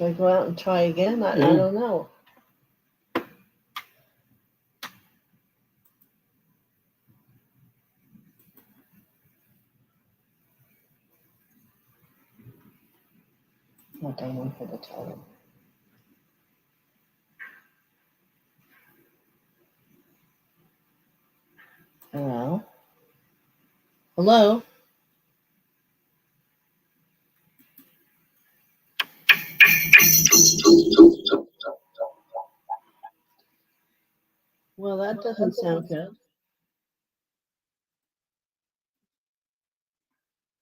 Do I go out and try again? I don't know. What do I want her to tell them? Hello? Hello? Well, that doesn't sound good.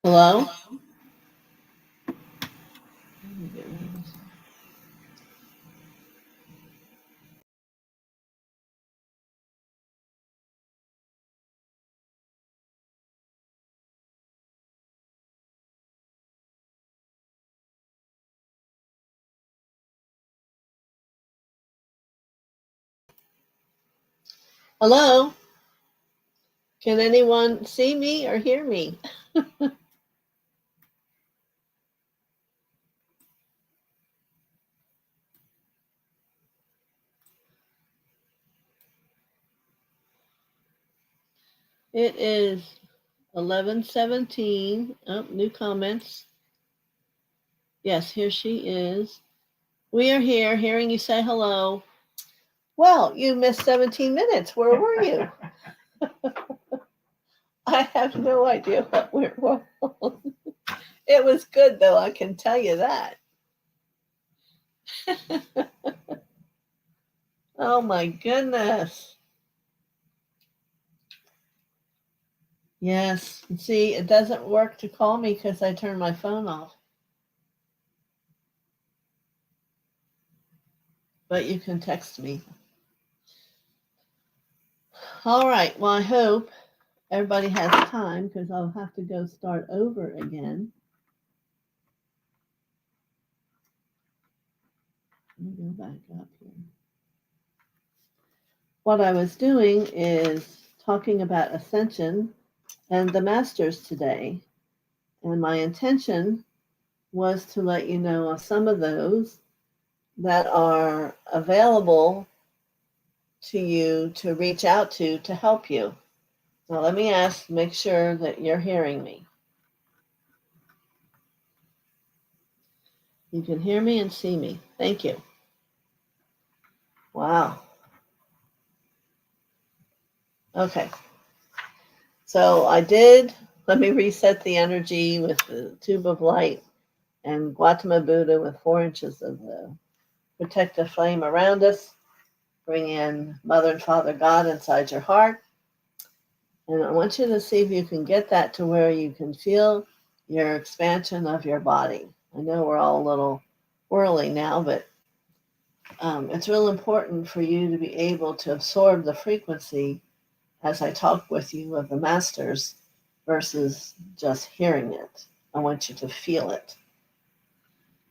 Hello? Hello? Can anyone see me or hear me? It is 11:17. Oh, new comments. Yes, here she is. We are here, hearing you say hello. Well, you missed 17 minutes. Where were you? I have no idea what went wrong. It was good, though, I can tell you that. Oh, my goodness. Yes. See, it doesn't work to call me because I turned my phone off. But you can text me. All right. Well, I hope everybody has time because I'll have to go start over again. Let me go back up here. What I was doing is talking about ascension and the masters today. And my intention was to let you know of some of those that are available to you to reach out to help you. Now, let me make sure that you're hearing me. You can hear me and see me. Thank you. Wow. Okay. So I did, let me reset the energy with the tube of light and Gautama Buddha with 4 inches of the protective flame around us. Bring in Mother and Father God inside your heart. And I want you to see if you can get that to where you can feel your expansion of your body. I know we're all a little whirly now, but it's real important for you to be able to absorb the frequency as I talk with you of the masters versus just hearing it. I want you to feel it.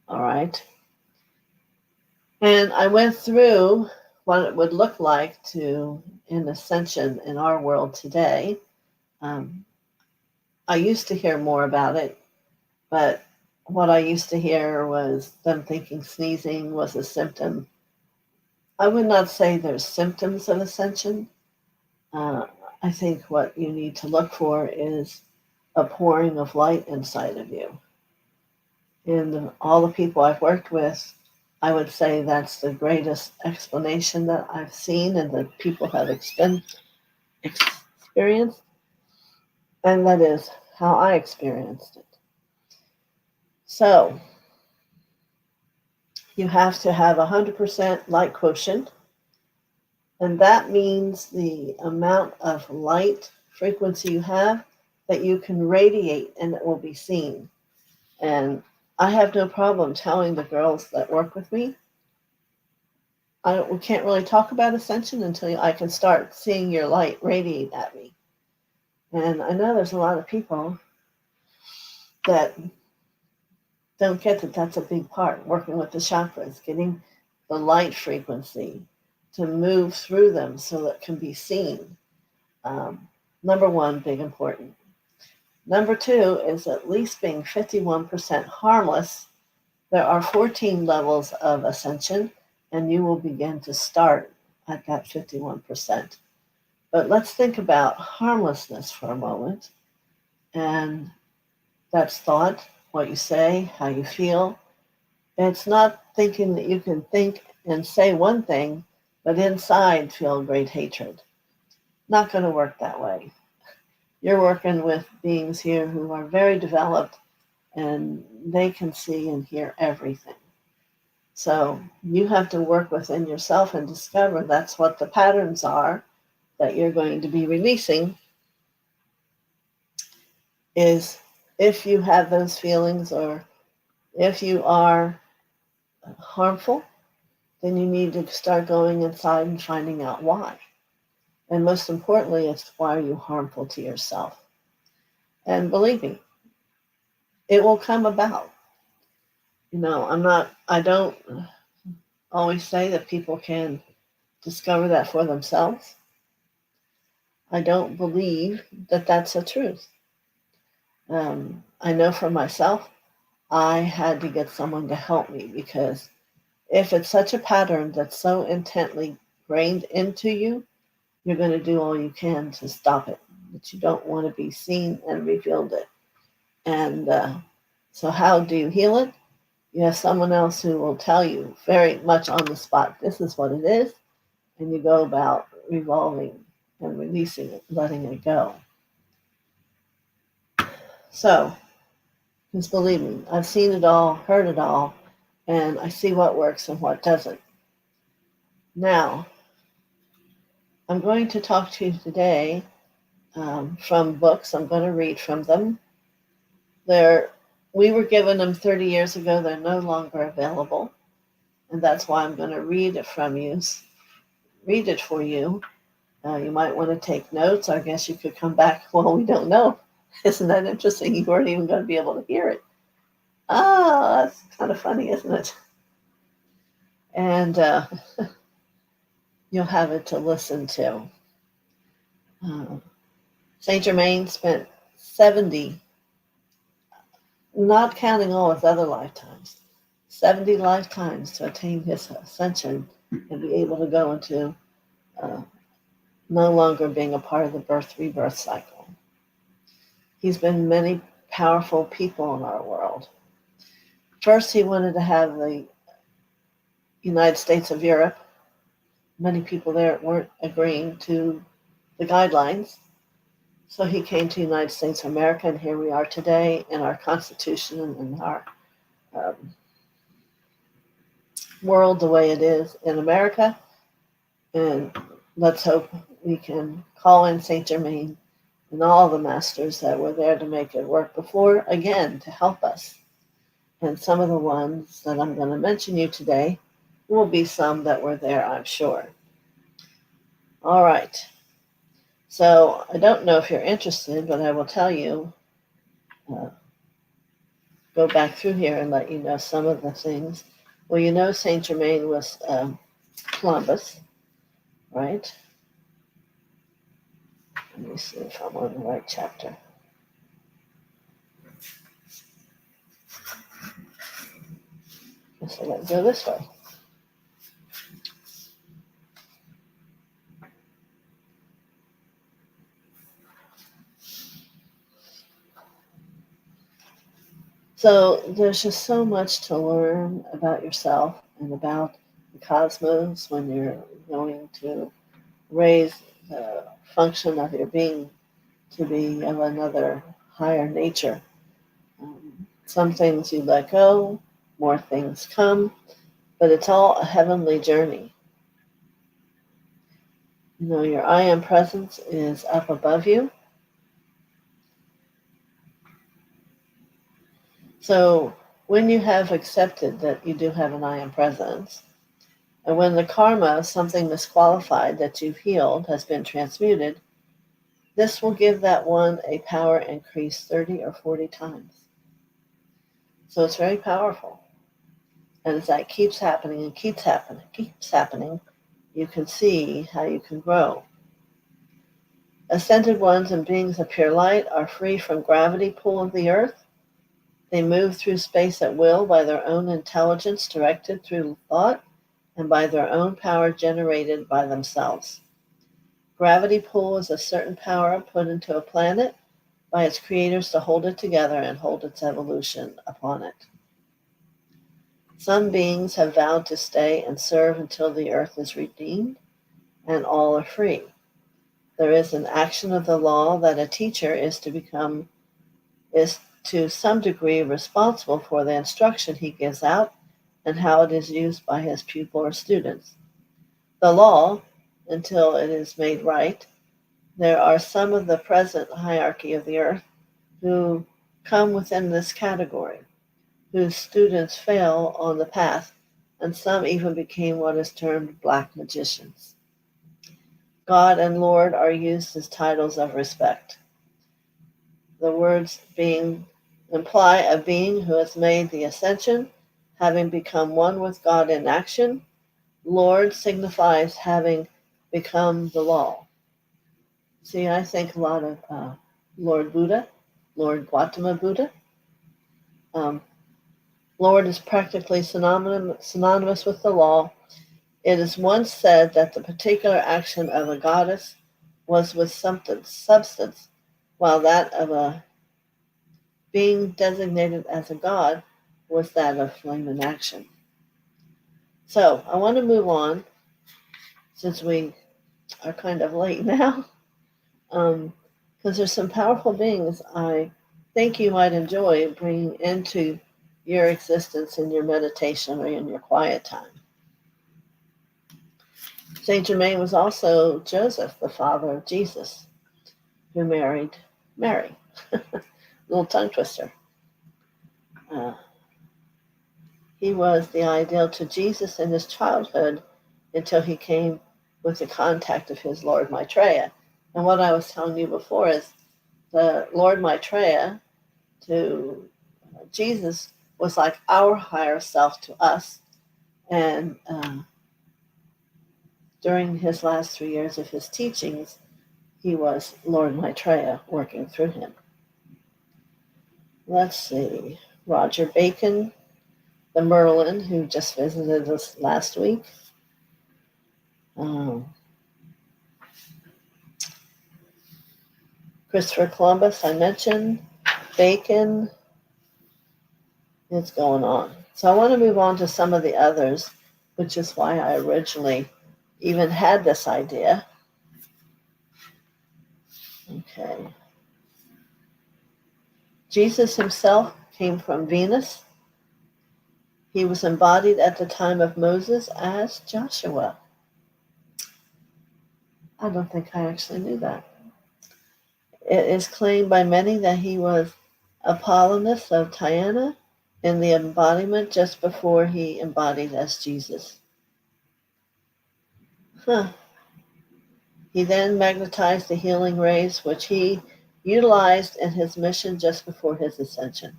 All right. And I went through what it would look like to in ascension in our world today. I used to hear more about it, but what I used to hear was them thinking sneezing was a symptom. I would not say there's symptoms of ascension. I think what you need to look for is a pouring of light inside of you. And all the people I've worked with, I would say that's the greatest explanation that I've seen and that people have experienced. And that is how I experienced it. So you have to have 100% light quotient. And that means the amount of light frequency you have that you can radiate and it will be seen. And I have no problem telling the girls that work with me, we can't really talk about ascension until I can start seeing your light radiate at me. And I know there's a lot of people that don't get that that's a big part, working with the chakras, getting the light frequency to move through them so that it can be seen. Number one, big important. Number two is at least being 51% harmless There are 14 levels of ascension, and you will begin to start at that 51%. But let's think about harmlessness for a moment. And that's thought, what you say, how you feel. It's not thinking that you can think and say one thing, but inside feel great hatred. Not going to work that way. You're working with beings here who are very developed, and they can see and hear everything. So you have to work within yourself and discover that's what the patterns are that you're going to be releasing. Is if you have those feelings, or if you are harmful, then you need to start going inside and finding out why. And most importantly, it's why are you harmful to yourself? And believe me, it will come about. I don't always say that people can discover that for themselves. I don't believe that that's the truth. I know for myself, I had to get someone to help me, because if it's such a pattern that's so intently grained into you, you're going to do all you can to stop it, but you don't want to be seen and revealed it. And so how do you heal it? You have someone else who will tell you very much on the spot, this is what it is, and you go about revolving and releasing it, letting it go. So, because believe me, I've seen it all, heard it all, and I see what works and what doesn't. Now, I'm going to talk to you today from books. I'm going to read from them. We were given them 30 years ago. They're no longer available. And that's why I'm going to read it for you. You might want to take notes. I guess you could come back. Well, we don't know. Isn't that interesting? You weren't even going to be able to hear it. That's kind of funny, isn't it? And you'll have it to listen to. Saint Germain spent 70, not counting all his other lifetimes, 70 lifetimes to attain his ascension and be able to go into no longer being a part of the birth-rebirth cycle. He's been many powerful people in our world. First, he wanted to have the United States of Europe. Many people there weren't agreeing to the guidelines. So he came to the United States of America, and here we are today in our Constitution and our world the way it is in America. And let's hope we can call in Saint Germain and all the masters that were there to make it work before, again, to help us. And some of the ones that I'm going to mention you today will be some that were there, I'm sure. All right. So I don't know if you're interested, but I will tell you, go back through here and let you know some of the things. Well, you know Saint Germain was Columbus, right? Let me see if I'm on the right chapter. So let's go this way. So there's just so much to learn about yourself and about the cosmos when you're going to raise the function of your being to be of another higher nature. Some things you let go, more things come, but it's all a heavenly journey. Your I am presence is up above you. So when you have accepted that you do have an I am presence, and when the karma, something misqualified that you've healed, has been transmuted, this will give that one a power increase 30 or 40 times. So it's very powerful. And as that keeps happening and keeps happening, you can see how you can grow. Ascended ones and beings of pure light are free from gravity pull of the earth. They move through space at will by their own intelligence directed through thought and by their own power generated by themselves. Gravity pull is a certain power put into a planet by its creators to hold it together and hold its evolution upon it. Some beings have vowed to stay and serve until the earth is redeemed and all are free. There is an action of the law that a teacher is to some degree responsible for the instruction he gives out and how it is used by his pupil or students. The law, until it is made right, there are some of the present hierarchy of the earth who come within this category, whose students fail on the path, and some even became what is termed black magicians. God and Lord are used as titles of respect. The words being imply a being who has made the ascension, having become one with God in action. Lord signifies having become the law. See, I think a lot of Lord Buddha, Lord Gautama Buddha. Lord is practically synonymous with the law. It is once said that the particular action of a goddess was with substance, while that of a being designated as a god was that of flame and action. So I want to move on, since we are kind of late now, because there's some powerful beings I think you might enjoy bringing into your existence in your meditation or in your quiet time. Saint Germain was also Joseph, the father of Jesus, who married Mary. Little tongue twister. He was the ideal to Jesus in his childhood until he came with the contact of his Lord Maitreya. And what I was telling you before is the Lord Maitreya to Jesus was like our higher self to us. And during his last 3 years of his teachings, he was Lord Maitreya working through him. Let's see. Roger Bacon, the Merlin, who just visited us last week. Christopher Columbus, I mentioned. Bacon. It's going on. So I want to move on to some of the others, which is why I originally even had this idea. Okay. Jesus himself came from Venus. He was embodied at the time of Moses as Joshua. I don't think I actually knew that. It is claimed by many that he was Apollonius of Tyana in the embodiment just before he embodied as Jesus. He then magnetized the healing rays, which he utilized in his mission just before his ascension.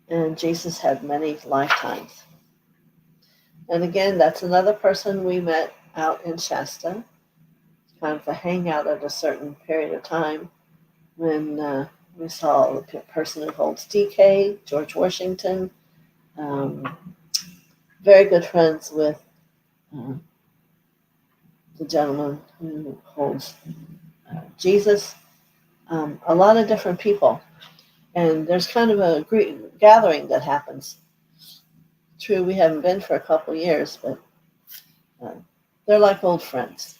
And Jesus had many lifetimes. And again, that's another person we met out in Shasta. Kind of a hangout at a certain period of time when we saw the person who holds DK, George Washington, very good friends with the gentleman who holds Jesus, a lot of different people. And there's kind of a gathering that happens. True, we haven't been for a couple years, but they're like old friends.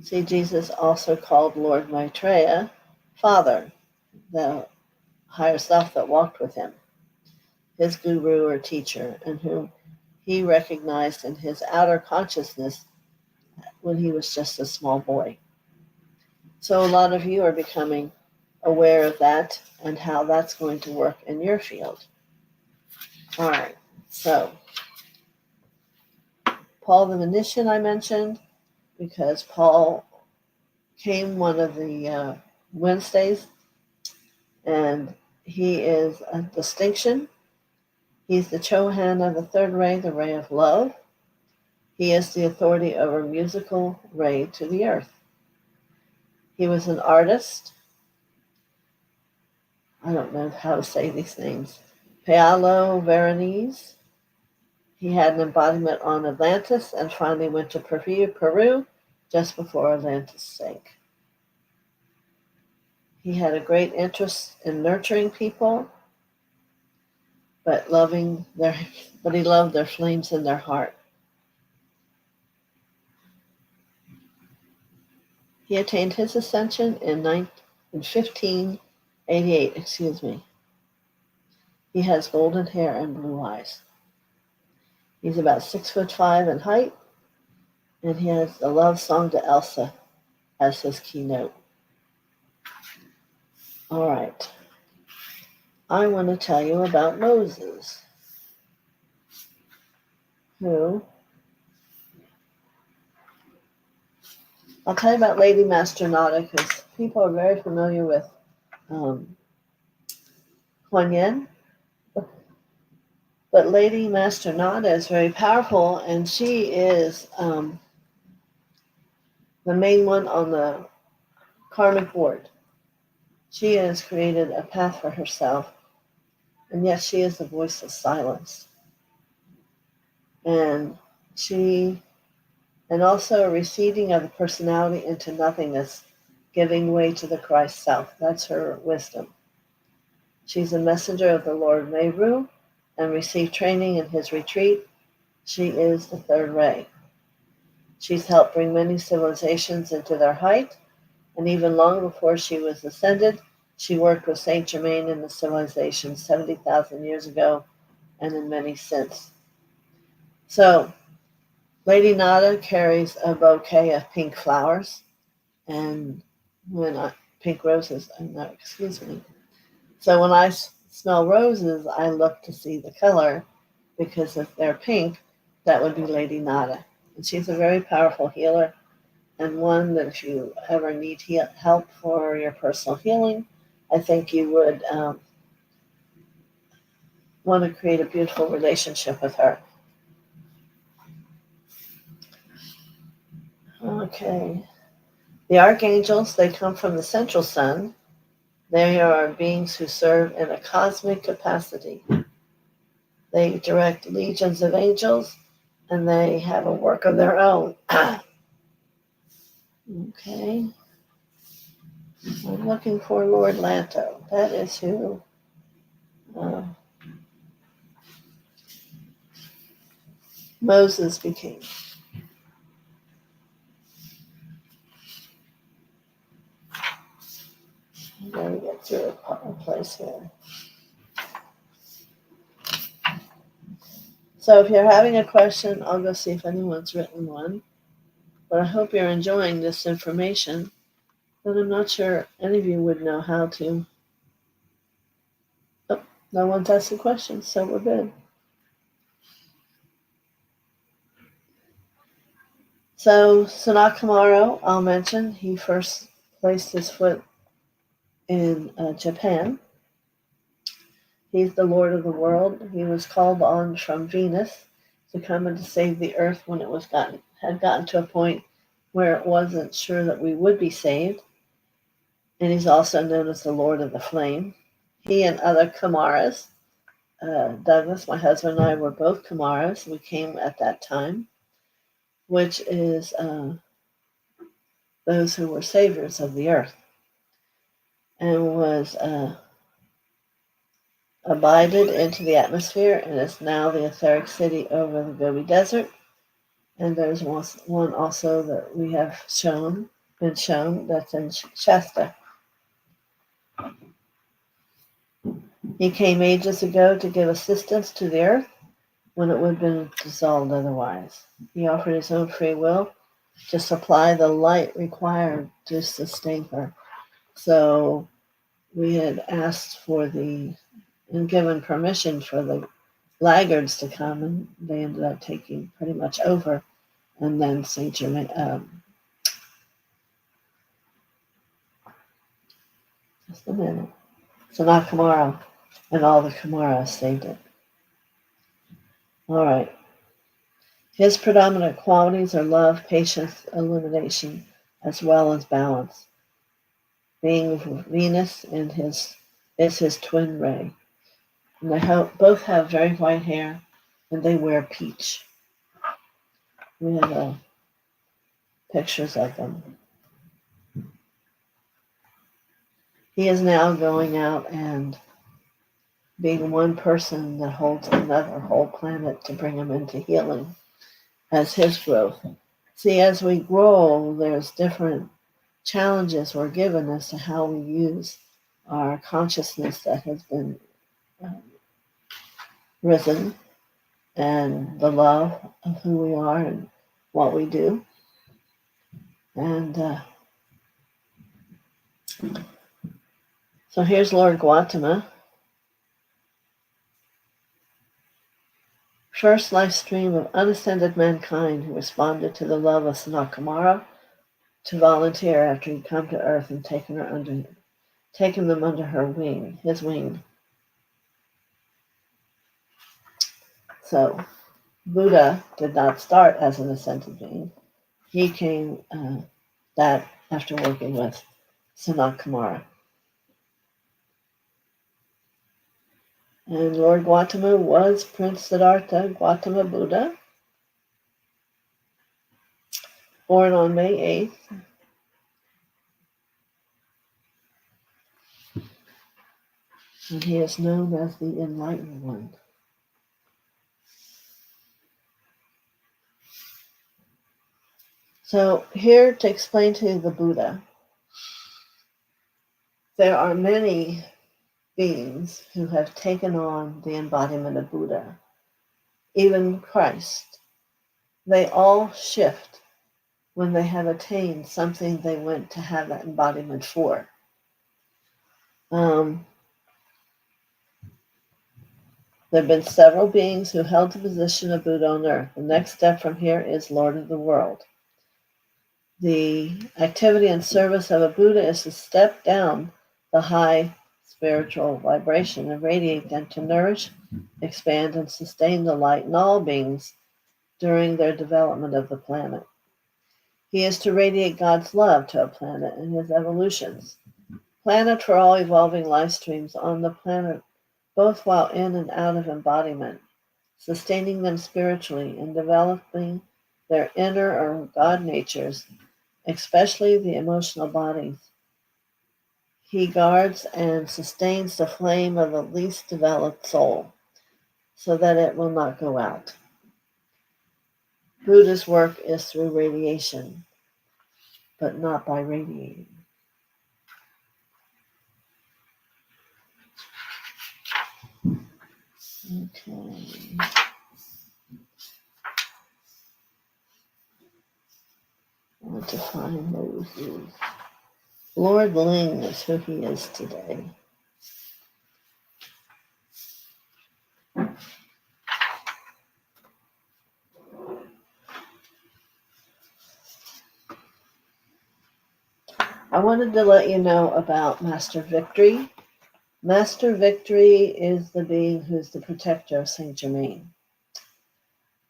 See, Jesus also called Lord Maitreya Father, the higher self that walked with him, his guru or teacher, and whom he recognized in his outer consciousness when he was just a small boy. So a lot of you are becoming aware of that and how that's going to work in your field. All right, so Paul the Venetian I mentioned, because Paul came one of the Wednesdays, and he is a distinction. He's the Chohan of the third ray, the ray of love. He is the authority over musical ray to the earth. He was an artist. I don't know how to say these names. Paolo Veronese. He had an embodiment on Atlantis and finally went to Peru just before Atlantis sank. He had a great interest in nurturing people, but he loved their flames in their heart. He attained his ascension in 1588. He has golden hair and blue eyes. He's about 6'5" in height, and he has the love song to Elsa as his keynote. All right. I want to tell you about Moses, who... I'll tell you about Lady Master Nada because people are very familiar with Kuan Yin. But Lady Master Nada is very powerful, and she is the main one on the karmic board. She has created a path for herself, and yet she is the voice of silence. And also a receding of the personality into nothingness, giving way to the Christ self. That's her wisdom. She's a messenger of the Lord Meru and received training in his retreat. She is the third ray. She's helped bring many civilizations into their height, and even long before she was ascended, she worked with Saint Germain in the civilization 70,000 years ago and in many since. So, Lady Nada carries a bouquet of pink flowers, and pink roses, So when I smell roses, I look to see the color, because if they're pink, that would be Lady Nada. And she's a very powerful healer, and one that if you ever need help for your personal healing, I think you would want to create a beautiful relationship with her. Okay. The archangels, they come from the central sun. They are beings who serve in a cosmic capacity. They direct legions of angels, and they have a work of their own. Okay. I'm looking for Lord Lanto. That is who Moses became. I'm going to get through a place here. So if you're having a question, I'll go see if anyone's written one. But I hope you're enjoying this information. But I'm not sure any of you would know how to. Oh, no one's asked a question, so we're good. So Sanat Kumaro, I'll mention, he first placed his foot in Japan. He's the Lord of the world. He was called on from Venus to come and to save the earth when it had gotten to a point where it wasn't sure that we would be saved. And he's also known as the Lord of the Flame. He and other Kumaras, Douglas, my husband, and I were both Kumaras. We came at that time, which is those who were saviors of the earth, and was abided into the atmosphere, and is now the etheric city over the Gobi Desert. And there's one also that we have been shown, that's in Shasta. He came ages ago to give assistance to the earth when it would have been dissolved otherwise. He offered his own free will to supply the light required to sustain her. So we had asked and given permission for the laggards to come, and they ended up taking pretty much over. And then Saint Germain, just a minute, Sanat Kumara and all the Kumaras saved it. All right. His predominant qualities are love, patience, illumination, as well as balance. Being Venus in is his twin ray. And they both have very white hair, and they wear peach. We have pictures of them. He is now going out and being one person that holds another whole planet to bring him into healing as his growth. See, as we grow, there's different challenges we're given as to how we use our consciousness that has been risen, and the love of who we are and what we do. And so here's Lord Gautama. First life stream of unascended mankind who responded to the love of Sanat Kumara to volunteer after he'd come to Earth and taken them under her wing, his wing. So Buddha did not start as an ascended being. He came that after working with Sanat Kumara. And Lord Gautama was Prince Siddhartha Gautama Buddha, born on May 8th. And he is known as the Enlightened One. So here to explain to you the Buddha, there are many beings who have taken on the embodiment of Buddha, even Christ. They all shift when they have attained something they went to have that embodiment for. There have been several beings who held the position of Buddha on earth. The next step from here is Lord of the world. The activity and service of a Buddha is to step down the high spiritual vibration and radiate them to nourish, expand, and sustain the light in all beings during their development of the planet. He is to radiate God's love to a planet in his evolutions. Planet for all evolving life streams on the planet, both while in and out of embodiment, sustaining them spiritually and developing their inner or God natures, especially the emotional bodies. He guards and sustains the flame of the least developed soul so that it will not go out. Buddha's work is through radiation, but not by radiating. Okay. I want to find Moses. Lord Ling is who he is today. I wanted to let you know about Master Victory. Master Victory is the being who's the protector of Saint Germain.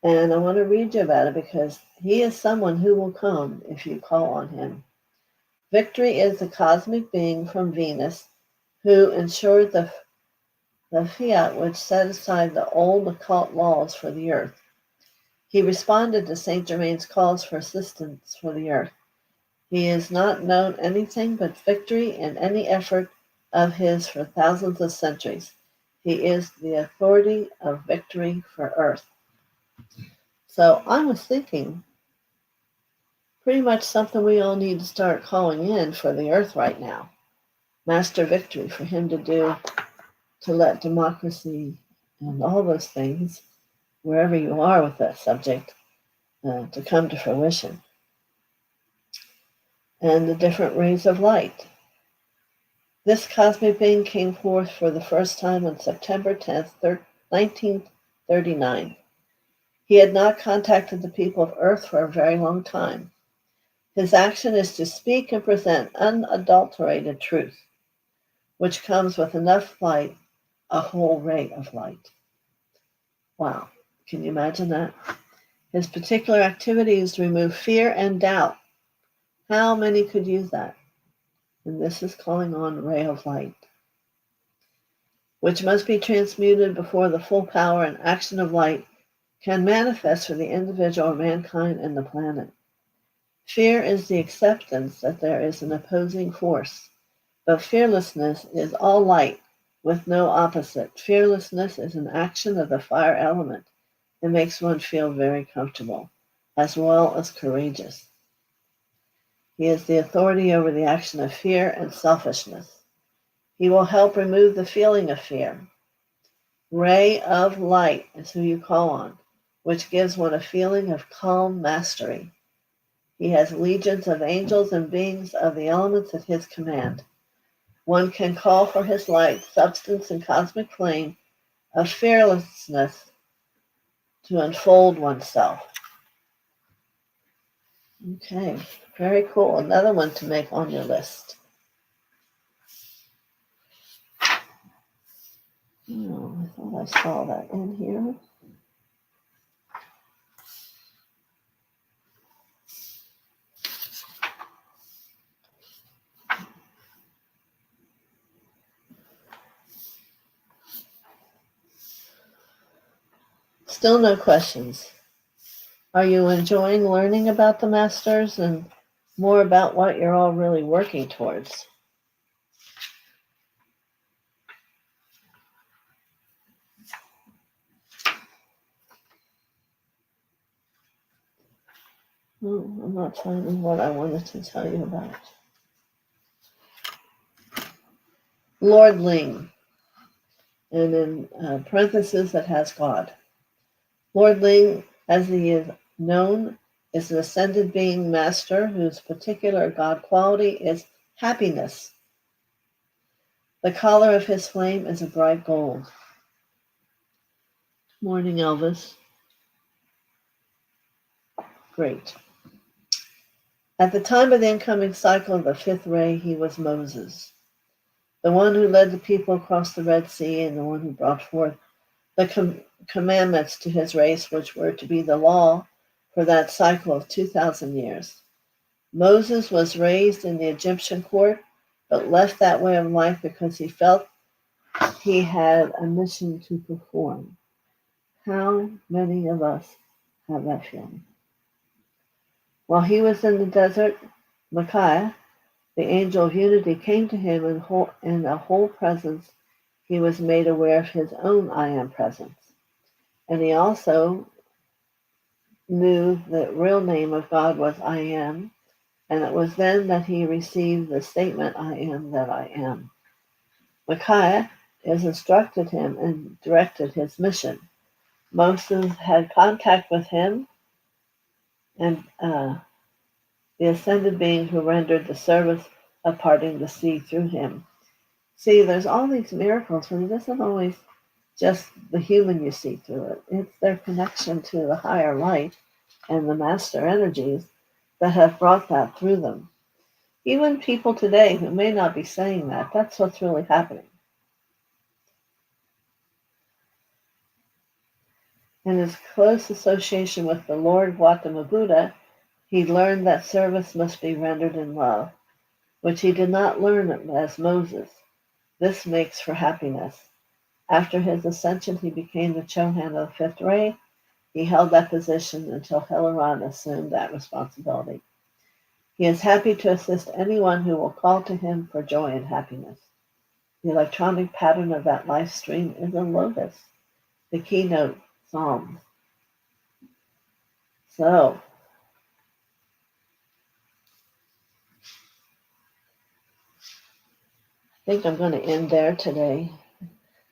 And I want to read you about it because he is someone who will come if you call on him. Victory is the cosmic being from Venus who ensured the fiat which set aside the old occult laws for the earth. He responded to Saint Germain's calls for assistance for the earth. He has not known anything but victory in any effort of his for thousands of centuries. He is the authority of victory for Earth. So I was thinking, pretty much something we all need to start calling in for the Earth right now. Master Victory, for him to do, to let democracy and all those things, wherever you are with that subject, to come to fruition. And the different rays of light. This cosmic being came forth for the first time on September 10th, 1939. He had not contacted the people of Earth for a very long time. His action is to speak and present unadulterated truth, which comes with enough light, a whole ray of light. Wow, can you imagine that? His particular activity is to remove fear and doubt. How many could use that? And this is calling on ray of light, which must be transmuted before the full power and action of light can manifest for the individual or mankind and the planet. Fear is the acceptance that there is an opposing force, but fearlessness is all light with no opposite. Fearlessness is an action of the fire element. It makes one feel very comfortable, as well as courageous. He is the authority over the action of fear and selfishness. He will help remove the feeling of fear. Ray of light is who you call on, which gives one a feeling of calm mastery. He has legions of angels and beings of the elements at his command. One can call for his light, substance, and cosmic flame of fearlessness to unfold oneself. Okay, very cool. Another one to make on your list. Oh, I thought I saw that in here. Still no questions. Are you enjoying learning about the masters and more about what you're all really working towards? Oh, I'm not finding what I wanted to tell you about. Lord Ling, and in parentheses that has God. Lord Ling, as he is known, is an ascended being master whose particular God quality is happiness. The color of his flame is a bright gold. Morning, Elvis. Great. At the time of the incoming cycle of the fifth ray, he was Moses, the one who led the people across the Red Sea and the one who brought forth the commandments to his race, which were to be the law for that cycle of 2,000 years. Moses was raised in the Egyptian court, but left that way of life because he felt he had a mission to perform. How many of us have that feeling? While he was in the desert, Micaiah, the angel of unity, came to him in a whole presence. He was made aware of his own I am presence. And he also knew the real name of God was I am, and it was then that he received the statement, I am that I am. Micaiah has instructed him and directed his mission. Moses had contact with him and the ascended being who rendered the service of parting the sea through him. See, there's all these miracles, and it isn't always just the human you see through it. It's their connection to the higher light and the master energies that have brought that through them. Even people today who may not be saying that, that's what's really happening. In his close association with the Lord Gautama Buddha, he learned that service must be rendered in love, which he did not learn as Moses. This makes for happiness. After his ascension, he became the Chohan of the fifth ray. He held that position until Helaron assumed that responsibility. He is happy to assist anyone who will call to him for joy and happiness. The electronic pattern of that life stream is a lotus, the keynote psalm. So, I think I'm going to end there today.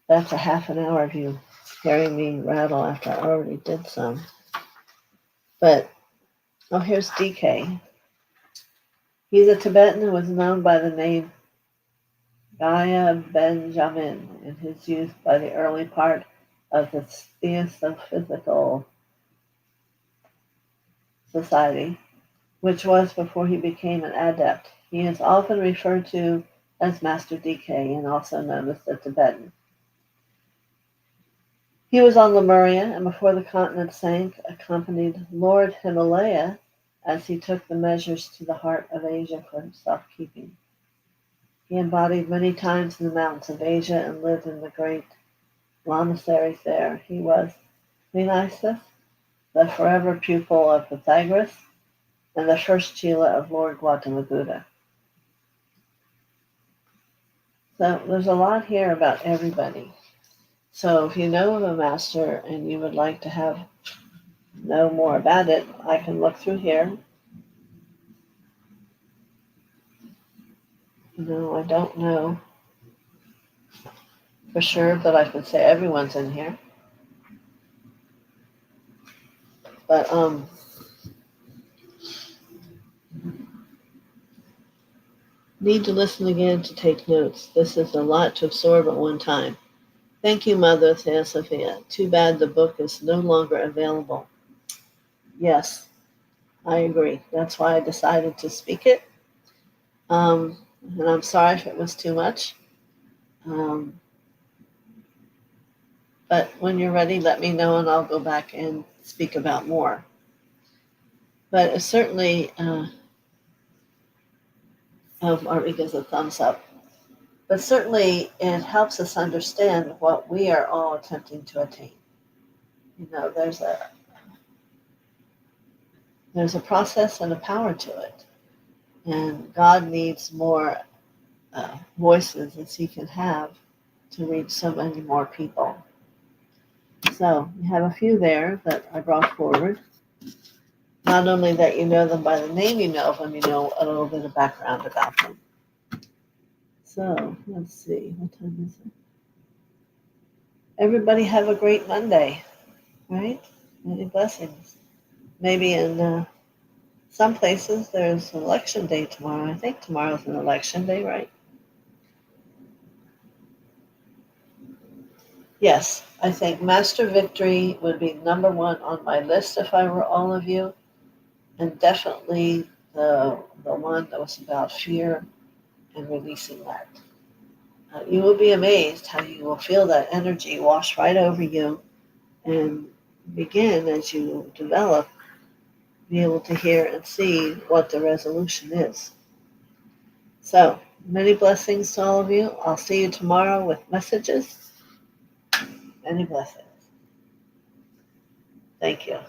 That's a half an hour of you hearing me rattle after I already did some. But, here's DK. He's a Tibetan who was known by the name Gaya Benjamin in his youth by the early part of the Theosophical Society, which was before he became an adept. He is often referred to as Master DK and also known as the Tibetan. He was on Lemuria, and before the continent sank, accompanied Lord Himalaya as he took the measures to the heart of Asia for self-keeping. He embodied many times in the mountains of Asia and lived in the great lamaseries there. He was Dionysus, the forever pupil of Pythagoras, and the first Chela of Lord Gautama Buddha. So there's a lot here about everybody. So if you know of a master and you would like to know more about it, I can look through here. No, I don't know for sure, but I can say everyone's in here. But need to listen again to take notes. This is a lot to absorb at one time. Thank you, Mother TheoSophia. Too bad the book is no longer available. Yes, I agree. That's why I decided to speak it. And I'm sorry if it was too much. But when you're ready, let me know and I'll go back and speak about more. But it certainly, Marika's a thumbs up. But certainly it helps us understand what we are all attempting to attain. You know, there's a process and a power to it. And God needs more voices as he can have to reach so many more people. So we have a few there that I brought forward. Not only that you know them by the name you know them, you know a little bit of background about them. So let's see, what time is it? Everybody have a great Monday, right? Many blessings. Maybe in some places there's election day tomorrow. I think tomorrow's an election day, right? Yes, I think Master Victory would be number one on my list if I were all of you. And definitely the one that was about fear and releasing that. You will be amazed how you will feel that energy wash right over you and begin, as you develop, be able to hear and see what the resolution is. So, many blessings to all of you. I'll see you tomorrow with messages. Many blessings. Thank you.